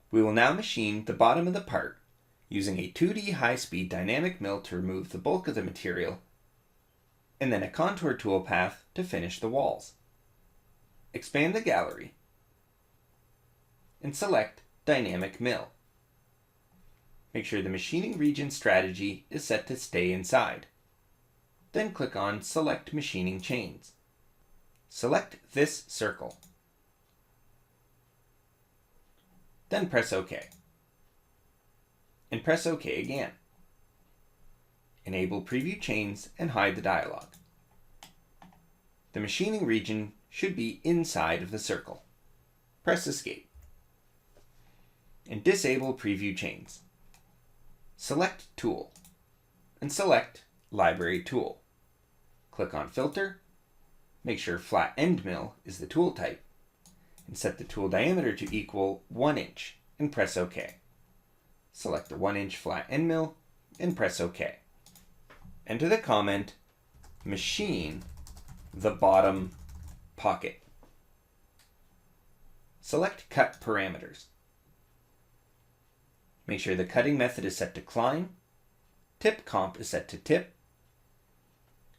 We will now machine the bottom of the part using a 2D high-speed dynamic mill to remove the bulk of the material, and then a contour toolpath to finish the walls. Expand the gallery and select Dynamic Mill. Make sure the machining region strategy is set to stay inside. Then click on Select Machining Chains. Select this circle. Then press OK. And press OK again. Enable Preview Chains and hide the dialog. The machining region should be inside of the circle. Press Escape. And disable Preview Chains. Select Tool and select Library Tool. Click on Filter, make sure Flat End Mill is the tool type, and set the tool diameter to equal 1 inch and press OK. Select the 1 inch flat end mill and press OK. Enter the comment, machine the bottom pocket. Select Cut Parameters. Make sure the cutting method is set to climb, tip comp is set to tip,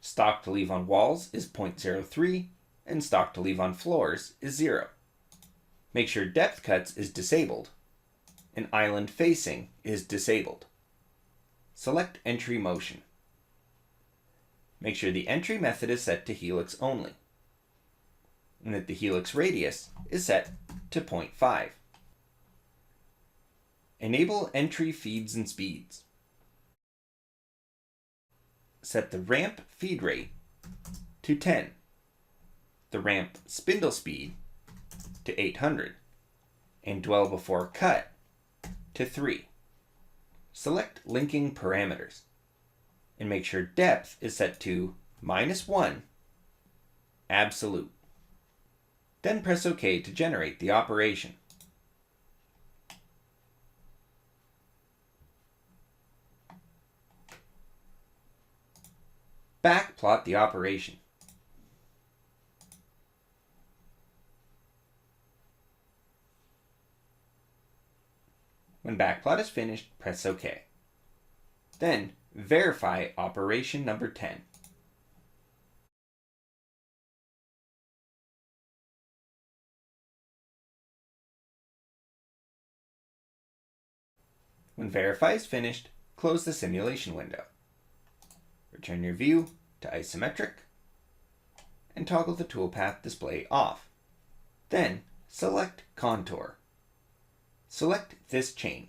stock to leave on walls is 0.03, and stock to leave on floors is 0. Make sure depth cuts is disabled, and island facing is disabled. Select Entry Motion. Make sure the entry method is set to helix only, and that the helix radius is set to 0.5. Enable Entry Feeds and Speeds. Set the ramp feed rate to 10, the ramp spindle speed to 800, and dwell before cut to 3. Select Linking Parameters, and make sure depth is set to -1, absolute. Then press OK to generate the operation. Backplot the operation. When backplot is finished, press OK. Then verify operation number 10. When verify is finished, close the simulation window. Return your view to isometric and toggle the toolpath display off. Then select Contour. Select this chain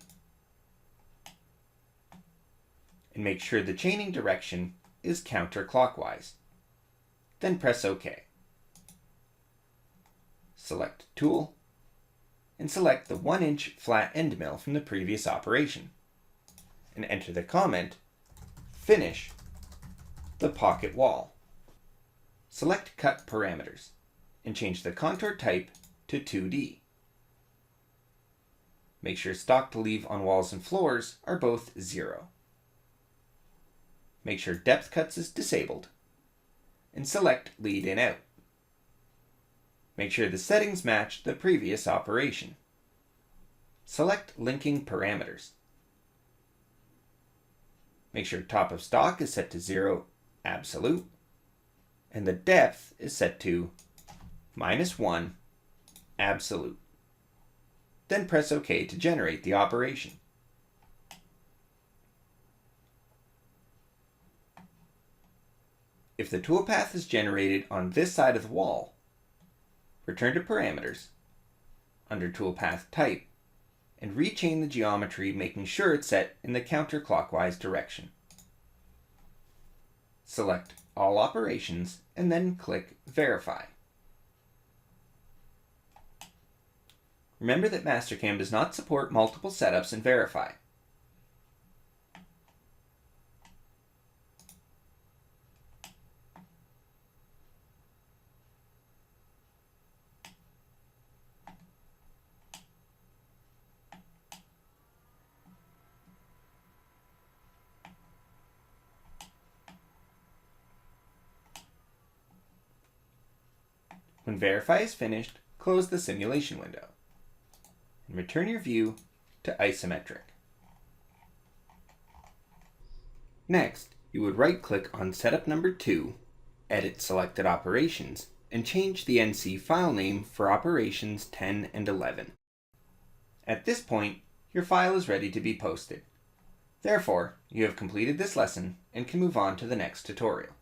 and make sure the chaining direction is counterclockwise. Then press OK. Select Tool and select the 1 inch flat end mill from the previous operation and enter the comment, Finish the pocket wall. Select Cut Parameters and change the contour type to 2D. Make sure stock to leave on walls and floors are both 0. Make sure depth cuts is disabled and select Lead In Out. Make sure the settings match the previous operation. Select Linking Parameters. Make sure top of stock is set to 0, absolute, and the depth is set to -1, absolute. Then press OK to generate the operation. If the toolpath is generated on this side of the wall, return to Parameters, under Toolpath Type, and rechain the geometry, making sure it's set in the counterclockwise direction. Select All Operations and then click Verify. Remember that Mastercam does not support multiple setups in Verify. When Verify is finished, close the simulation window and return your view to isometric. Next, you would right-click on Setup Number 2, edit selected operations, and change the NC file name for operations 10 and 11. At this point, your file is ready to be posted. Therefore, you have completed this lesson and can move on to the next tutorial.